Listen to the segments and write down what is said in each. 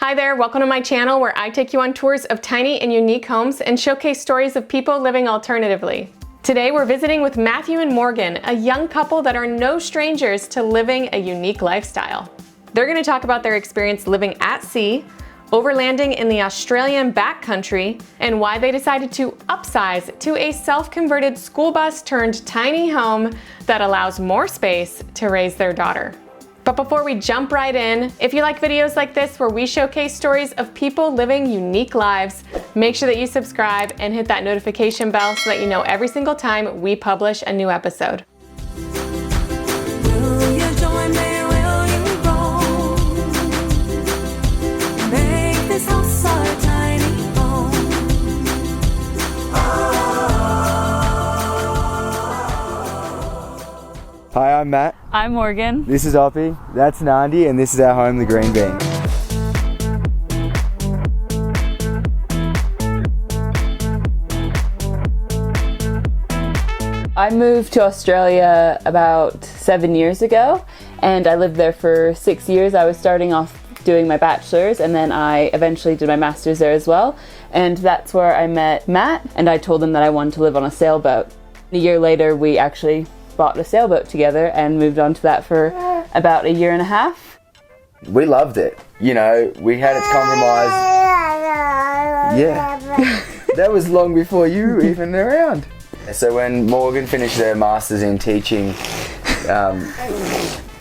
Hi there, welcome to my channel where I take you on tours of tiny and unique homes and showcase stories of people living alternatively. Today we're visiting with Matthew and Morgan, a young couple that are no strangers to living a unique lifestyle. They're going to talk about their experience living at sea, overlanding in the Australian backcountry, and why they decided to upsize to a self-converted school bus turned tiny home that allows more space to raise their daughter. But before we jump right in, if you like videos like this where we showcase stories of people living unique lives, make sure that you subscribe and hit that notification bell so that you know every single time we publish a new episode. Will you join me? Will you roll? Make this house our tiny home. Hi, I'm Matt. I'm Morgan. This is Oppie. That's Nandi, and this is our home, the Green Bean. I moved to Australia about 7 years ago, and I lived there for 6 years. I was starting off doing my bachelor's, and then I eventually did my master's there as well. And that's where I met Matt, and I told him that I wanted to live on a sailboat. A year later, we actually bought a sailboat together and moved on to that for about a year and a half. We loved it. You know, we had it compromised. Yeah. That was long before you were even around. So when Morgan finished her master's in teaching,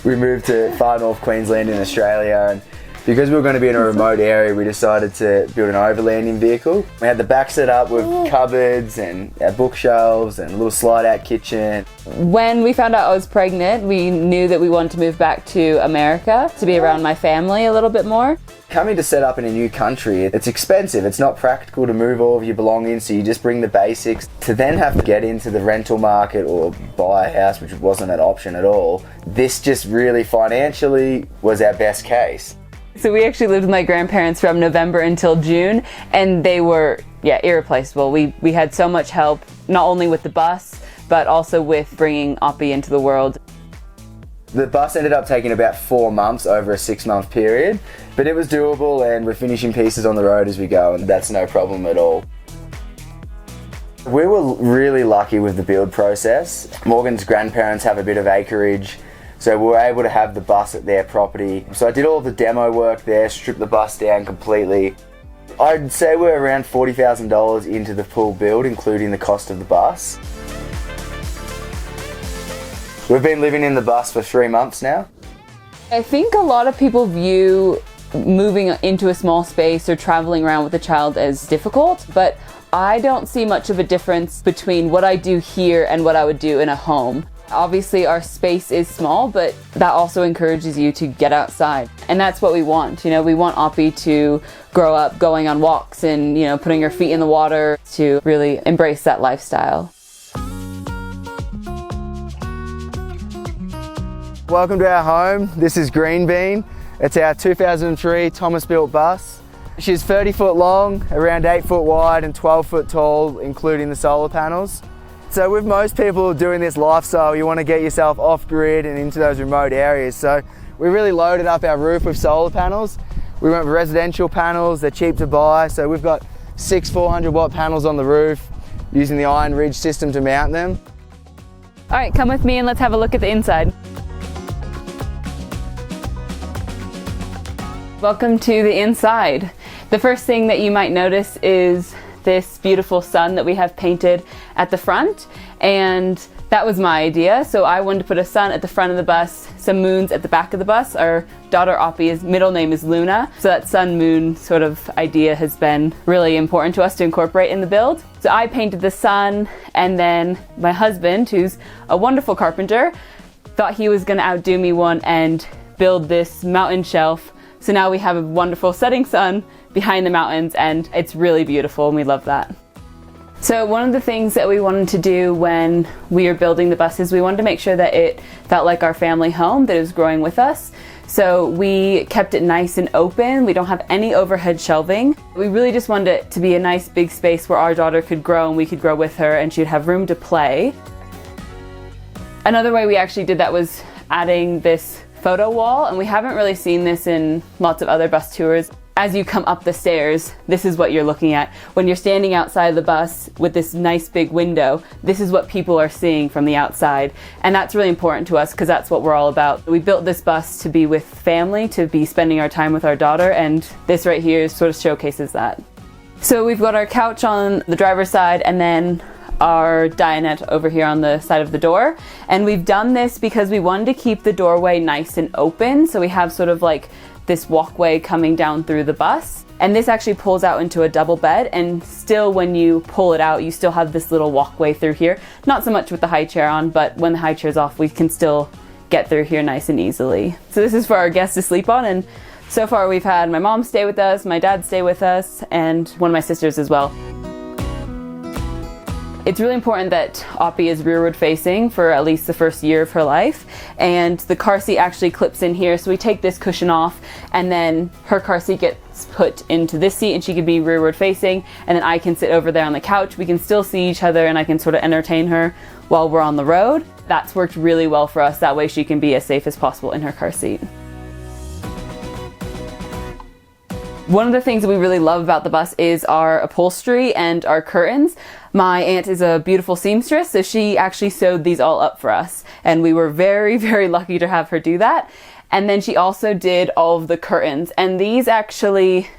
we moved to far north Queensland in Australia, and because we were going to be in a remote area, we decided to build an overlanding vehicle. We had the back set up with cupboards and bookshelves and a little slide-out kitchen. When we found out I was pregnant, we knew that we wanted to move back to America to be around my family a little bit more. Coming to set up in a new country, it's expensive. It's not practical to move all of your belongings, so you just bring the basics. To then have to get into the rental market or buy a house, which wasn't an option at all, this just really financially was our best case. So we actually lived with my grandparents from November until June, and they were, irreplaceable. We had so much help, not only with the bus, but also with bringing Oppie into the world. The bus ended up taking about 4 months over a 6-month period, but it was doable, and we're finishing pieces on the road as we go, and that's no problem at all. We were really lucky with the build process. Morgan's grandparents have a bit of acreage, so we were able to have the bus at their property. So I did all the demo work there, stripped the bus down completely. I'd say we're around $40,000 into the full build, including the cost of the bus. We've been living in the bus for 3 months now. I think a lot of people view moving into a small space or traveling around with a child as difficult, but I don't see much of a difference between what I do here and what I would do in a home. Obviously our space is small, but that also encourages you to get outside. And that's what we want. You know, we want Oppie to grow up going on walks and, putting her feet in the water, to really embrace that lifestyle. Welcome to our home. This is Green Bean. It's our 2003 Thomas built bus. She's 30 foot long, around 8 foot wide and 12 foot tall, including the solar panels. So with most people doing this lifestyle, you want to get yourself off grid and into those remote areas. So we really loaded up our roof with solar panels. We went with residential panels, they're cheap to buy. So we've got 6 400 watt panels on the roof using the Iron Ridge system to mount them. All right, come with me and let's have a look at the inside. Welcome to the inside. The first thing that you might notice is this beautiful sun that we have painted at the front, and that was my idea. So I wanted to put a sun at the front of the bus, some moons at the back of the bus. Our daughter Oppie's middle name is Luna, so that sun moon sort of idea has been really important to us to incorporate in the build. So I painted the sun, and then my husband, who's a wonderful carpenter, thought he was going to outdo me one and build this mountain shelf. So now we have a wonderful setting sun behind the mountains, and it's really beautiful, and we love that. So one of the things that we wanted to do when we were building the bus is we wanted to make sure that it felt like our family home, that it was growing with us. So we kept it nice and open. We don't have any overhead shelving. We really just wanted it to be a nice big space where our daughter could grow and we could grow with her, and she'd have room to play. Another way we actually did that was adding this photo wall, and we haven't really seen this in lots of other bus tours. as you come up the stairs, this is what you're looking at. When you're standing outside the bus with this nice big window, this is what people are seeing from the outside. And that's really important to us because that's what we're all about. We built this bus to be with family, to be spending our time with our daughter, and this right here sort of showcases that. So we've got our couch on the driver's side and then our dinette over here on the side of the door. And we've done this because we wanted to keep the doorway nice and open. So we have sort of like this walkway coming down through the bus. And this actually pulls out into a double bed, and still when you pull it out, you still have this little walkway through here. Not so much with the high chair on, but when the high chair's off, we can still get through here nice and easily. So this is for our guests to sleep on, and so far we've had my mom stay with us, my dad stay with us, and one of my sisters as well. It's really important that Oppie is rearward facing for at least the first year of her life, and the car seat actually clips in here, so we take this cushion off and then her car seat gets put into this seat and she can be rearward facing, and then I can sit over there on the couch. We can still see each other and I can sort of entertain her while we're on the road. That's worked really well for us. That way she can be as safe as possible in her car seat. One of the things that we really love about the bus is our upholstery and our curtains. My aunt is a beautiful seamstress, so she actually sewed these all up for us. And we were very, very lucky to have her do that. And then she also did all of the curtains. And these actually,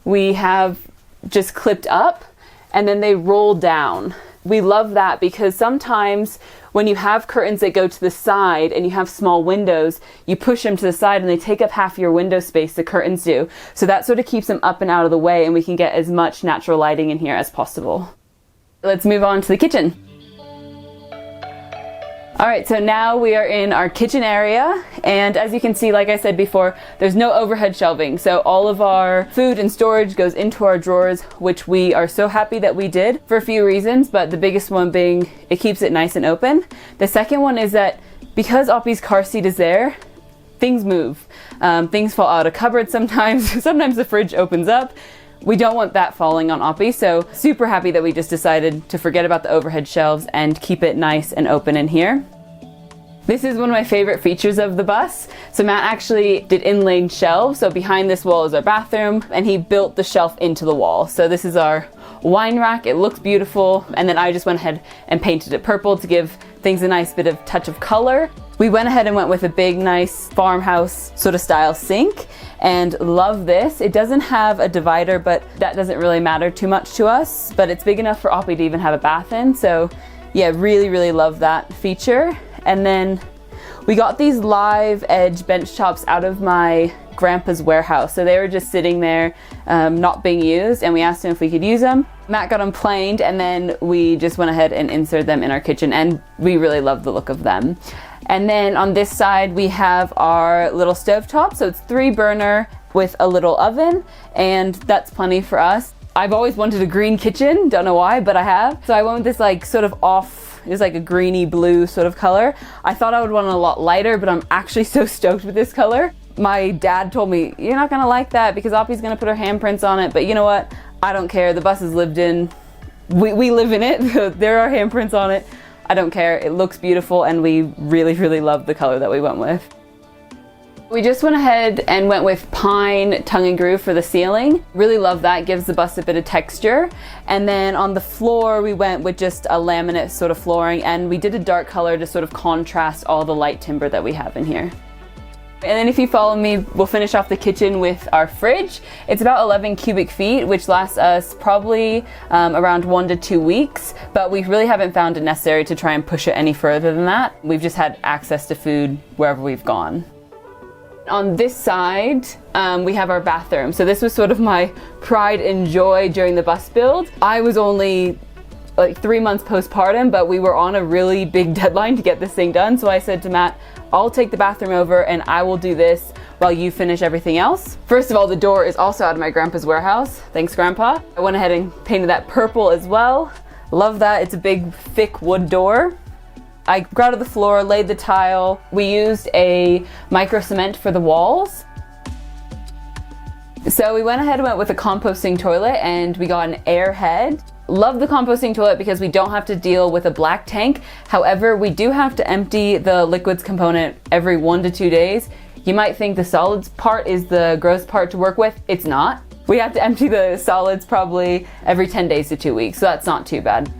we have just clipped up and then they roll down. We love that because sometimes when you have curtains that go to the side and you have small windows, you push them to the side and they take up half your window space, the curtains do. So that sort of keeps them up and out of the way, and we can get as much natural lighting in here as possible. Let's move on to the kitchen. All right, so now we are in our kitchen area, and as you can see, like I said before, there's no overhead shelving, so all of our food and storage goes into our drawers, which we are so happy that we did for a few reasons, but the biggest one being it keeps it nice and open. The second one is that because Oppie's car seat is there, things move. Things fall out of cupboards sometimes. Sometimes the fridge opens up. We don't want that falling on Oppie, so super happy that we just decided to forget about the overhead shelves and keep it nice and open in here. This is one of my favorite features of the bus. So Matt actually did inlaid shelves, so behind this wall is our bathroom, and he built the shelf into the wall. So this is our wine rack. It looks beautiful, and then I just went ahead and painted it purple to give things a nice bit of touch of color. We went ahead and went with a big, nice farmhouse sort of style sink, and love this. It doesn't have a divider, but that doesn't really matter too much to us, but it's big enough for Oppie to even have a bath in. So yeah, really, really love that feature. And then we got these live edge bench tops out of my grandpa's warehouse. So they were just sitting there, not being used, and we asked him if we could use them. Matt got them planed, and then we just went ahead and inserted them in our kitchen, and we really love the look of them. And then on this side, we have our little stovetop. So it's 3-burner with a little oven, and that's plenty for us. I've always wanted a green kitchen, don't know why, but I have. So I went with this like sort of off, it's like a greeny blue sort of color. I thought I would want it a lot lighter, but I'm actually so stoked with this color. My dad told me, you're not gonna like that because Oppie's gonna put her handprints on it, but you know what? I don't care, the bus is lived in. We live in it, there are handprints on it. I don't care, it looks beautiful, and we really, really love the color that we went with. We just went ahead and went with pine tongue and groove for the ceiling. Really love that, gives the bus a bit of texture. And then on the floor, we went with just a laminate sort of flooring, and we did a dark color to sort of contrast all the light timber that we have in here. And then if you follow me, we'll finish off the kitchen with our fridge. It's about 11 cubic feet, which lasts us probably around 1 to 2 weeks, but we really haven't found it necessary to try and push it any further than that. We've just had access to food wherever we've gone. On this side, we have our bathroom. So this was sort of my pride and joy during the bus build. I was only like 3 months postpartum, but we were on a really big deadline to get this thing done. So I said to Matt, I'll take the bathroom over and I will do this while you finish everything else. First of all, the door is also out of my grandpa's warehouse. Thanks, Grandpa. I went ahead and painted that purple as well. Love that. It's a big, thick wood door. I grouted the floor, laid the tile. We used a micro cement for the walls. So we went ahead and went with a composting toilet, and we got an air head. Love the composting toilet because we don't have to deal with a black tank. However, we do have to empty the liquids component every 1 to 2 days. You might think the solids part is the gross part to work with. It's not. We have to empty the solids probably every 10 days to 2 weeks, so that's not too bad.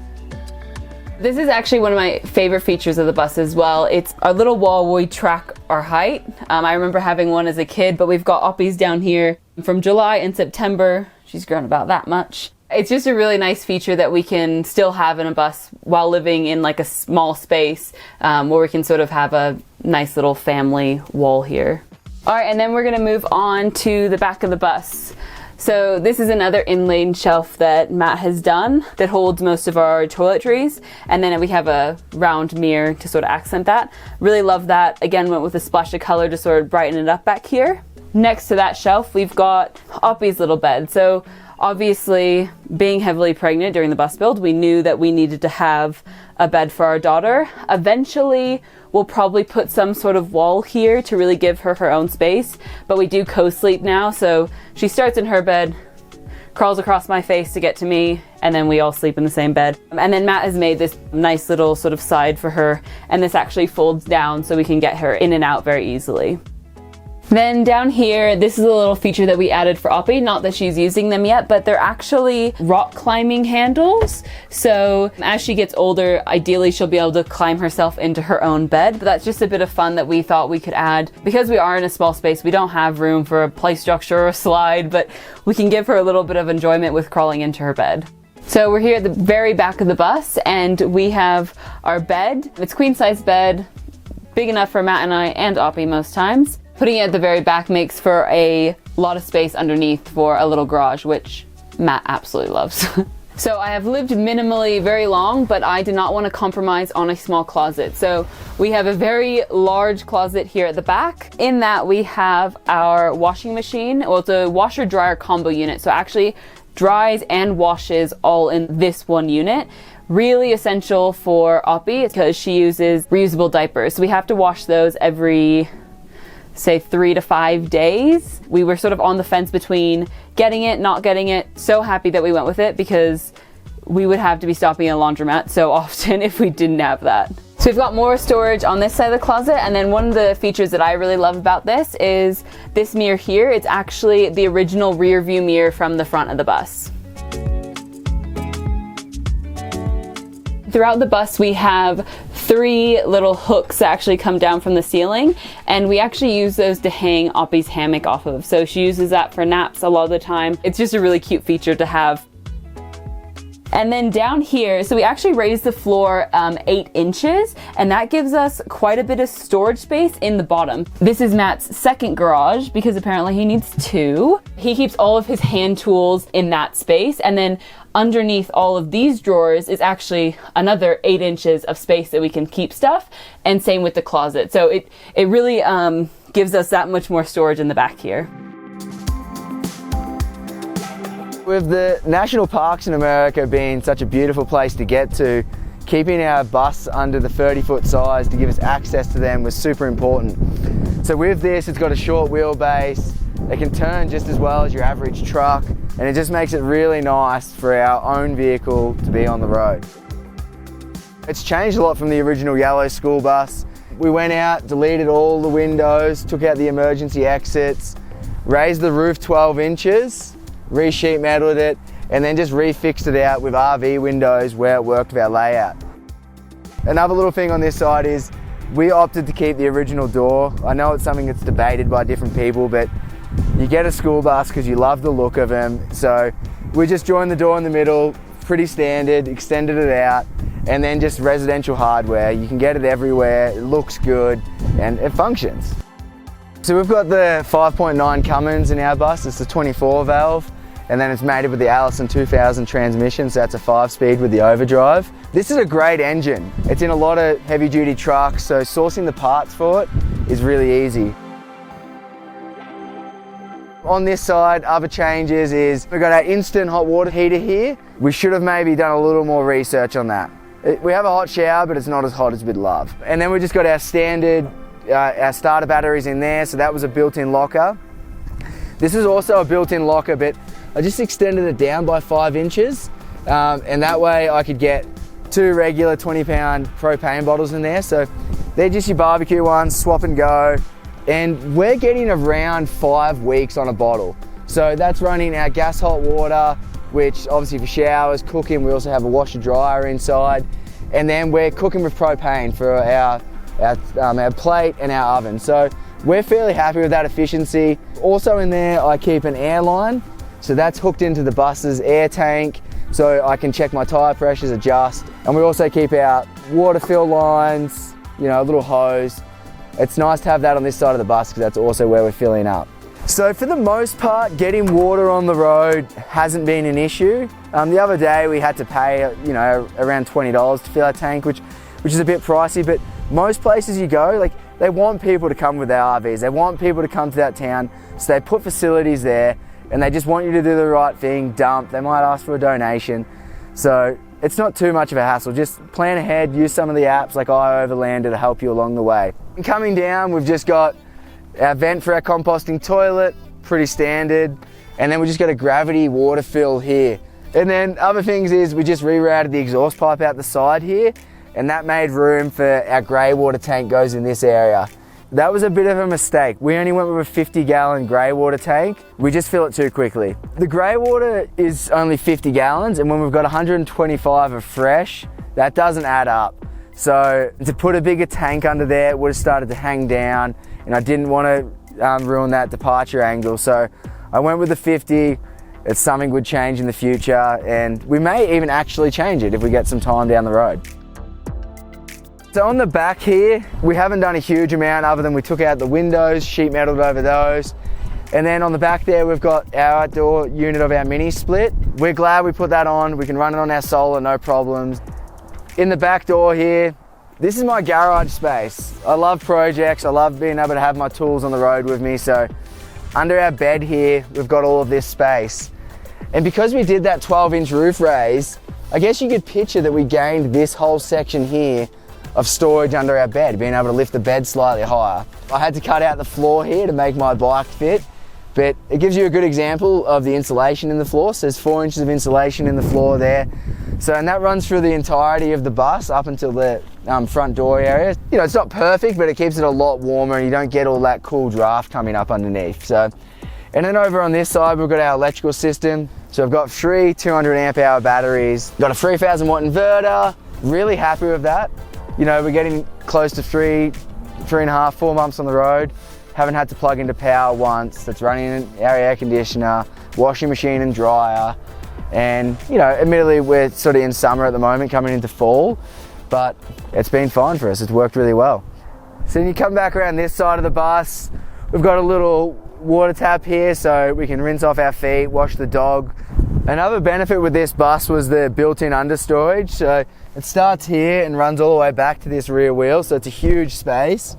This is actually one of my favorite features of the bus as well. It's our little wall where we track our height. I remember having one as a kid, but we've got Oppies down here from July and September. She's grown about that much. It's just a really nice feature that we can still have in a bus while living in like a small space where we can sort of have a nice little family wall here. All right, and then we're gonna move on to the back of the bus. So this is another inlaid shelf that Matt has done that holds most of our toiletries. And then we have a round mirror to sort of accent that. Really love that. Again, went with a splash of color to sort of brighten it up back here. Next to that shelf, we've got Oppie's little bed. So obviously, being heavily pregnant during the bus build, we knew that we needed to have a bed for our daughter. Eventually, we'll probably put some sort of wall here to really give her her own space, but we do co-sleep now, so she starts in her bed, crawls across my face to get to me, and then we all sleep in the same bed. And then Matt has made this nice little sort of side for her, and this actually folds down so we can get her in and out very easily. Then down here, this is a little feature that we added for Oppie, not that she's using them yet, but they're actually rock climbing handles. So as she gets older, ideally she'll be able to climb herself into her own bed. But that's just a bit of fun that we thought we could add. Because we are in a small space, we don't have room for a play structure or a slide, but we can give her a little bit of enjoyment with crawling into her bed. So we're here at the very back of the bus and we have our bed. It's queen size bed, big enough for Matt and I and Oppie most times. Putting it at the very back makes for a lot of space underneath for a little garage, which Matt absolutely loves. So I have lived minimally very long, but I did not want to compromise on a small closet. So we have a very large closet here at the back. In that we have our washing machine. Well, it's a washer dryer combo unit. So actually dries and washes all in this one unit. Really essential for Oppie because she uses reusable diapers. So we have to wash those every, say, 3 to 5 days. We were sort of on the fence between getting it, not getting it. So happy that we went with it because we would have to be stopping at a laundromat so often if we didn't have that. So we've got more storage on this side of the closet, and then one of the features that I really love about this is this mirror here. It's actually the original rear view mirror from the front of the bus. Throughout the bus we have 3 little hooks that actually come down from the ceiling, and we actually use those to hang Oppie's hammock off of. So she uses that for naps a lot of the time. It's just a really cute feature to have. And then down here, so we actually raised the floor 8 inches, and that gives us quite a bit of storage space in the bottom. This is Matt's second garage because apparently he needs 2. He keeps all of his hand tools in that space, and then underneath all of these drawers is actually another 8 inches of space that we can keep stuff, and same with the closet. So it really gives us that much more storage in the back here. With the national parks in America being such a beautiful place to get to, keeping our bus under the 30-foot size to give us access to them was super important. So with this, it's got a short wheelbase, it can turn just as well as your average truck, and it just makes it really nice for our own vehicle to be on the road. It's changed a lot from the original yellow school bus. We went out, deleted all the windows, took out the emergency exits, raised the roof 12 inches, re-sheet metaled it, and then just refixed it out with RV windows where it worked with our layout. Another little thing on this side is we opted to keep the original door. I know it's something that's debated by different people, but you get a school bus because you love the look of them. So we just joined the door in the middle, pretty standard, extended it out, and then just residential hardware. You can get it everywhere, it looks good, and it functions. So we've got the 5.9 Cummins in our bus. It's the 24 valve, and then it's mated with the Allison 2000 transmission, so that's a 5-speed with the overdrive. This is a great engine. It's in a lot of heavy duty trucks, so sourcing the parts for it is really easy. On this side, other changes is we've got our instant hot water heater here. We should have maybe done a little more research on that. We have a hot shower, but it's not as hot as we'd love. And then we just got our standard our starter batteries in there, so that was a built-in locker. This is also a built-in locker, but I just extended it down by 5 inches, and that way I could get 2 regular 20-pound propane bottles in there. So they're just your barbecue ones, swap and go, and we're getting around 5 weeks on a bottle. So that's running our gas hot water, which obviously for showers, cooking. We also have a washer dryer inside. And then we're cooking with propane for our plate and our oven. So we're fairly happy with that efficiency. Also in there, I keep an air line. So that's hooked into the bus's air tank, so I can check my tire pressures, adjust. And we also keep our water fill lines, you know, a little hose. It's nice to have that on this side of the bus because that's also where we're filling up. So for the most part, getting water on the road hasn't been an issue. The other day we had to pay, you know, around $20 to fill our tank, which is a bit pricey, but most places you go, like, they want people to come with their RVs. They want people to come to that town, so they put facilities there and they just want you to do the right thing, dump. They might ask for a donation. So it's not too much of a hassle. Just plan ahead, use some of the apps like overlander to help you along the way. And coming down, we've just got our vent for our composting toilet, pretty standard. And then we just got a gravity water fill here. And then other things is we just rerouted the exhaust pipe out the side here, and that made room for our grey water tank goes in this area. That was a bit of a mistake. We only went with a 50-gallon grey water tank. We just fill it too quickly. The grey water is only 50 gallons, and when we've got 125 of fresh, that doesn't add up. So to put a bigger tank under there, it would have started to hang down, and I didn't want to ruin that departure angle. So I went with the 50. It's something would change in the future, and we may even actually change it if we get some time down the road. So on the back here, we haven't done a huge amount other than we took out the windows, sheet metaled over those. And then on the back there, we've got our outdoor unit of our mini split. We're glad we put that on. We can run it on our solar, no problems. In the back door here, this is my garage space. I love projects. I love being able to have my tools on the road with me. So under our bed here, we've got all of this space. And because we did that 12-inch roof raise, I guess you could picture that we gained this whole section here of storage under our bed, being able to lift the bed slightly higher. I had to cut out the floor here to make my bike fit, but it gives you a good example of the insulation in the floor. So there's 4 inches of insulation in the floor there. So, and that runs through the entirety of the bus up until the front door area. You know, it's not perfect, but it keeps it a lot warmer and you don't get all that cool draft coming up underneath. So, and then over on this side, we've got our electrical system. So I've got 3 200 amp hour batteries, got a 3000 watt inverter, really happy with that. You know, we're getting close to 3.5, 4 months on the road. Haven't had to plug into power once. That's running our air conditioner, washing machine and dryer. And, you know, admittedly we're sort of in summer at the moment, coming into fall, but it's been fine for us. It's worked really well. So when you come back around this side of the bus, we've got a little water tap here so we can rinse off our feet, wash the dog. Another benefit with this bus was the built-in understorage. So it starts here and runs all the way back to this rear wheel, so it's a huge space.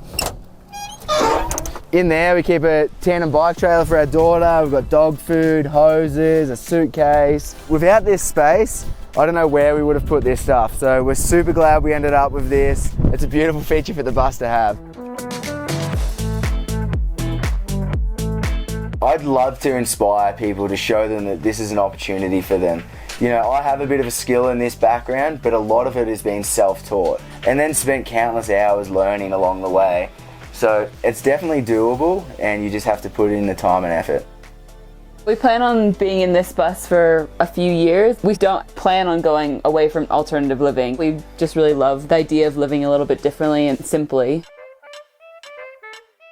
In there we keep a tandem bike trailer for our daughter. We've got dog food, hoses, a suitcase. Without this space, I don't know where we would have put this stuff. So we're super glad we ended up with this. It's a beautiful feature for the bus to have. I'd love to inspire people to show them that this is an opportunity for them. You know, I have a bit of a skill in this background, but a lot of it has been self-taught and then spent countless hours learning along the way. So it's definitely doable and you just have to put in the time and effort. We plan on being in this bus for a few years. We don't plan on going away from alternative living. We just really love the idea of living a little bit differently and simply.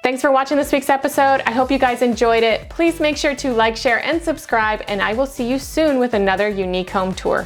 Thanks for watching this week's episode. I hope you guys enjoyed it. Please make sure to like, share, and subscribe, and I will see you soon with another unique home tour.